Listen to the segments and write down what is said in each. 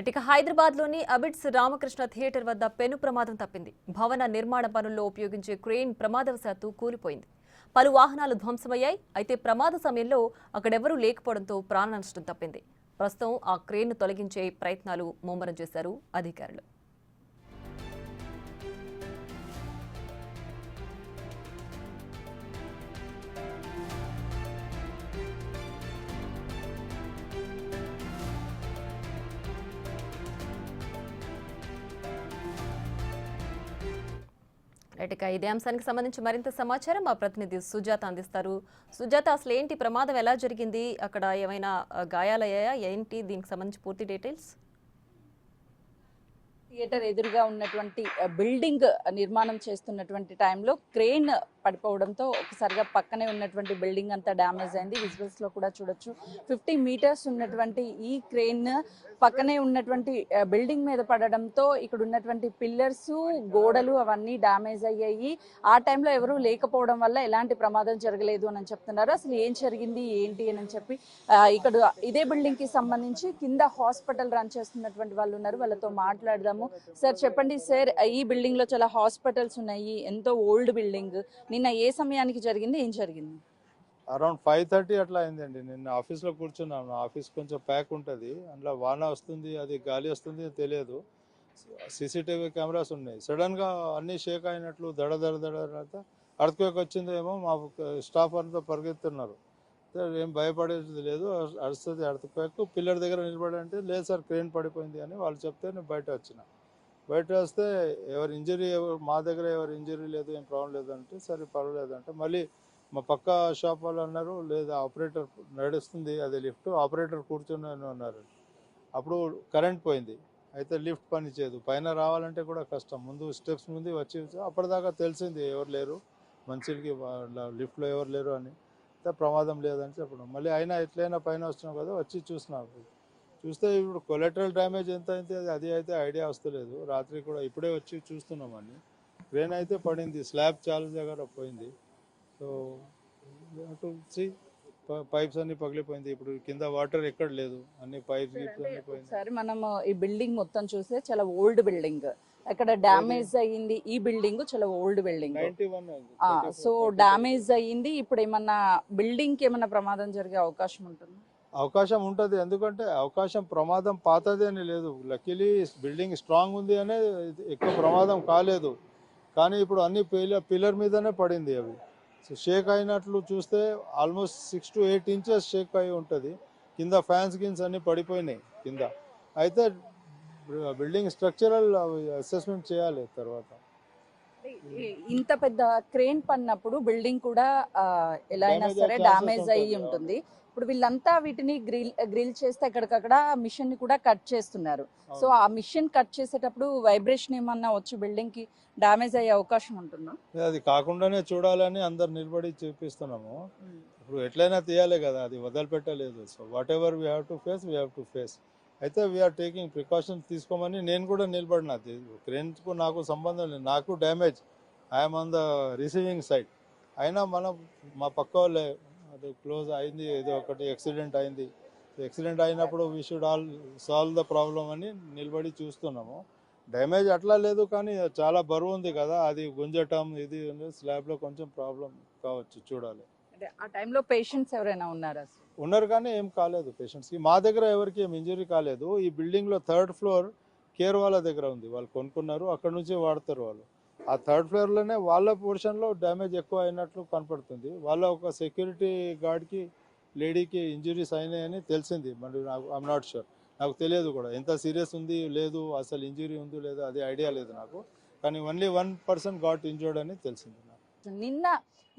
ఇక హైదరాబాద్లోని అబిడ్స్ రామకృష్ణ థియేటర్ వద్ద పెను ప్రమాదం తప్పింది. భవన నిర్మాణ పనుల్లో ఉపయోగించే క్రేన్ ప్రమాదవశాత్తు కూలిపోయింది. పలు వాహనాలు ధ్వంసమయ్యాయి. అయితే ప్రమాద సమయంలో అక్కడెవరూ లేకపోవడంతో ప్రాణ నష్టం తప్పింది. ప్రస్తుతం ఆ క్రేన్ను తొలగించే ప్రయత్నాలు ముమ్మరం చేశారు అధికారులు. ఇక ఇదే అంశానికి సంబంధించి మరింత సమాచారం మా ప్రతినిధి సుజాత అందిస్తారు. సుజాత, అసలు ఏంటి ప్రమాదం, ఎలా జరిగింది, అక్కడ ఏమైనా గాయాలయ్యాయా, ఏంటి దీనికి సంబంధించి పూర్తి డీటెయిల్స్? థియేటర్ ఎదురుగా ఉన్నటువంటి బిల్డింగ్ నిర్మాణం చేస్తున్నటువంటి టైంలో క్రేన్ పడిపోవడంతో ఒకసారిగా పక్కనే ఉన్నటువంటి బిల్డింగ్ అంతా డ్యామేజ్ అయింది. విజువల్స్ లో కూడా చూడొచ్చు. 50 మీటర్స్ ఉన్నటువంటి ఈ క్రేన్ పక్కనే ఉన్నటువంటి బిల్డింగ్ మీద పడడంతో ఇక్కడ ఉన్నటువంటి పిల్లర్స్, గోడలు అవన్నీ డ్యామేజ్ అయ్యాయి. ఆ టైంలో ఎవరూ లేకపోవడం వల్ల ఎలాంటి ప్రమాదం జరగలేదు అని చెప్తున్నారు. అసలు ఏం జరిగింది ఏంటి అని చెప్పి ఇక్కడ ఇదే బిల్డింగ్ కి సంబంధించి కింద హాస్పిటల్ రన్ చేస్తున్నటువంటి వాళ్ళు ఉన్నారు, వాళ్ళతో మాట్లాడదాము. సార్ చెప్పండి సార్, ఈ బిల్డింగ్ లో చాలా హాస్పిటల్స్ ఉన్నాయి, ఎంతో ఓల్డ్ బిల్డింగ్. నిన్న ఏ సమయానికి జరిగింది, ఏం జరిగింది? అరౌండ్ 5:30 అట్లా అయిందండి. నిన్న ఆఫీస్లో కూర్చున్నాను. ఆఫీస్ కొంచెం ప్యాక్ ఉంటుంది, అందులో వాన వస్తుంది, అది గాలి వస్తుంది తెలియదు. సీసీటీవీ కెమెరాస్ ఉన్నాయి. సడన్గా అన్నీ షేక్ అయినట్లు దడ దడ దడ అర్త్క్వేక్ వచ్చిందేమో, మా స్టాఫ్ అంతా పరిగెత్తున్నారు. ఏం భయపడేది లేదు, అరుస్తుంది అర్త్క్వేక్. పిల్లర్ దగ్గర నిలబడి అంటే లేదు సార్ క్రేన్ పడిపోయింది అని వాళ్ళు చెప్తే నేను బయట వచ్చిన. బయట వస్తే ఎవరి ఇంజరీ మా దగ్గర ఎవరి ఇంజరీ లేదు, ఏం ప్రాబ్లం లేదంటే సరే పర్వాలేదు అంటే మళ్ళీ మా పక్క షాప్ వాళ్ళు అన్నారు లేదు ఆపరేటర్ నడుస్తుంది, అది లిఫ్ట్ ఆపరేటర్ కూర్చొని ఉన్నారు. అప్పుడు కరెంట్ పోయింది, అయితే లిఫ్ట్ పని చేయదు. పైన రావాలంటే కూడా కష్టం, ముందు స్టెప్స్ ముందు వచ్చి అప్పటిదాకా తెలిసింది ఎవరు లేరు, మంచికి లిఫ్ట్లో ఎవరు లేరు అని. ప్రమాదం లేదని చెప్పడం. మళ్ళీ అయినా ఎట్లయినా పైన వస్తున్నాం కదా, వచ్చి చూస్తే ఇప్పుడు కొలెటరల్ డ్యామేజ్ ఎంత అయితే అది అయితే ఐడియా వస్తలేదు. రాత్రి కూడా ఇప్పుడే వచ్చి చూస్తున్నామని. క్రేన్ అయితే పడింది, స్లాబ్ చాలా దగ్గర పోయింది. సో పైప్స్ అన్ని పగిలిపోయింది. ఇప్పుడు కింద వాటర్ ఎక్కడ లేదు, అన్ని పైప్స్ అన్ని పోయింది. సరే, మనం ఈ బిల్డింగ్ మొత్తం చూస్తే చాలా ఓల్డ్ బిల్డింగ్, అక్కడ డ్యామేజ్ అయ్యింది. ఈ బిల్డింగ్ చాలా ఓల్డ్ బిల్డింగ్, సో డ్యామేజ్ అయ్యింది. ఇప్పుడు ఏమన్నా బిల్డింగ్ కి ఏమన్నా ప్రమాదం జరిగే అవకాశం ఉంటుంది? అవకాశం ఉంటుంది, ఎందుకంటే ప్రమాదం పాతది అని లేదు. లక్కీలీ బిల్డింగ్ స్ట్రాంగ్ ఉంది అనే ఎక్కువ ప్రమాదం కాలేదు. కానీ ఇప్పుడు అన్ని పిల్లర్ మీదనే పడింది. అవి సో షేక్ అయినట్లు చూస్తే ఆల్మోస్ట్ 6 to 8 inches షేక్ అయి ఉంటుంది. కింద ఫ్యాన్స్ గిన్స్ అన్ని పడిపోయినాయి కింద. అయితే బిల్డింగ్ స్ట్రక్చరల్ అసెస్మెంట్ చేయాలి తర్వాత. ఇంత పెద్ద క్రేన్ పడినప్పుడు బిల్డింగ్ కూడా ఎలా అయినా సరే డ్యామేజ్ అయ్యి ఉంటుంది. ఇప్పుడు వీళ్ళంతా వీటిని గ్రిల్ చేస్తే ఎక్కడికక్కడ మిషన్ ని కూడా కట్ చేస్తున్నారు. సో ఆ మిషన్ కట్ చేసేటప్పుడు వైబ్రేషన్ ఏమన్నా వచ్చి బిల్డింగ్ కి డ్యామేజ్ అయ్యే అవకాశం ఉంటుందా? అది కాకుండానే చూడాలని అందరు నిలబడి చూపిస్తున్నాము. ఇప్పుడు ఎట్లయినా తీయాలి కదా, అది వదిలిపెట్టలేదు. So whatever we have to face. అయితే వీఆర్ టేకింగ్ ప్రికాషన్స్ తీసుకోమని నేను కూడా నిలబడినా. క్రేన్కు నాకు సంబంధం లేదు, నాకు damage, I'm on the receiving side. అయినా మా పక్క వాళ్ళే అది క్లోజ్ అయింది, ఏదో ఒకటి యాక్సిడెంట్ అయింది. యాక్సిడెంట్ అయినప్పుడు we should all solve the problem అని నిలబడి చూస్తున్నాము. డ్యామేజ్ అట్లా లేదు, కానీ చాలా బరువు ఉంది కదా, అది గుంజటం ఇది స్లాబ్లో కొంచెం ప్రాబ్లం కావచ్చు, చూడాలి. ఆ టైంలో పేషెంట్స్ ఎవరైనా ఉన్నారా? ఉన్నారు కానీ ఏం కాలేదు పేషెంట్స్కి. మా దగ్గర ఎవరికి ఏం ఇంజరీ కాలేదు. ఈ బిల్డింగ్లో 3rd floor కేర్ వాళ్ళ దగ్గర ఉంది, వాళ్ళు కొనుక్కున్నారు, అక్కడ నుంచి వాడతారు వాళ్ళు. ఆ 3rd floorలోనే వాళ్ళ పోర్షన్లో డ్యామేజ్ ఎక్కువ అయినట్లు కనపడుతుంది. వాళ్ళ ఒక సెక్యూరిటీ గార్డ్కి లేడీకి ఇంజరీస్ అయినాయని తెలిసింది. మరి ఐఎమ్ నాట్ షూర్, నాకు తెలియదు కూడా ఎంత సీరియస్ ఉంది లేదు, అసలు ఇంజరీ ఉందో లేదో అది ఐడియా లేదు నాకు. కానీ ఓన్లీ 1 person గాట్ ఇంజర్డ్ అని తెలిసింది నాకు. నిన్న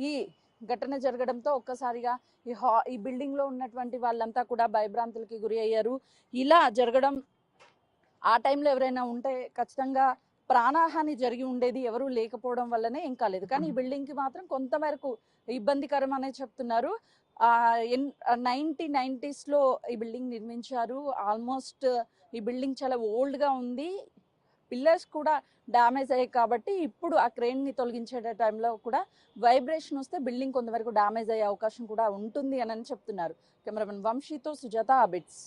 ఈ ఘటన జరగడంతో ఒక్కసారిగా ఈ బిల్డింగ్ లో ఉన్నటువంటి వాళ్ళంతా కూడా భయభ్రాంతులకి గురి అయ్యారు. ఇలా జరగడం, ఆ టైంలో ఎవరైనా ఉంటే ఖచ్చితంగా ప్రాణహాని జరిగి ఉండేది, ఎవరు లేకపోవడం వల్లనే ఏం కాలేదు. కానీ ఈ బిల్డింగ్ కి మాత్రం కొంతమేరకు ఇబ్బందికరం అనే చెప్తున్నారు. 1990s లో ఈ బిల్డింగ్ నిర్మించారు. ఆల్మోస్ట్ ఈ బిల్డింగ్ చాలా ఓల్డ్ గా ఉంది. పిల్లర్స్ కూడా డ్యామేజ్ అయ్యాయి కాబట్టి ఇప్పుడు ఆ క్రేన్ ని తొలగించే టైంలో కూడా వైబ్రేషన్ వస్తే బిల్డింగ్ కొంతవరకు డ్యామేజ్ అయ్యే అవకాశం కూడా ఉంటుంది అని చెప్తున్నారు. కెమెరామెన్ వంశీతో సుజాత, అబిడ్స్.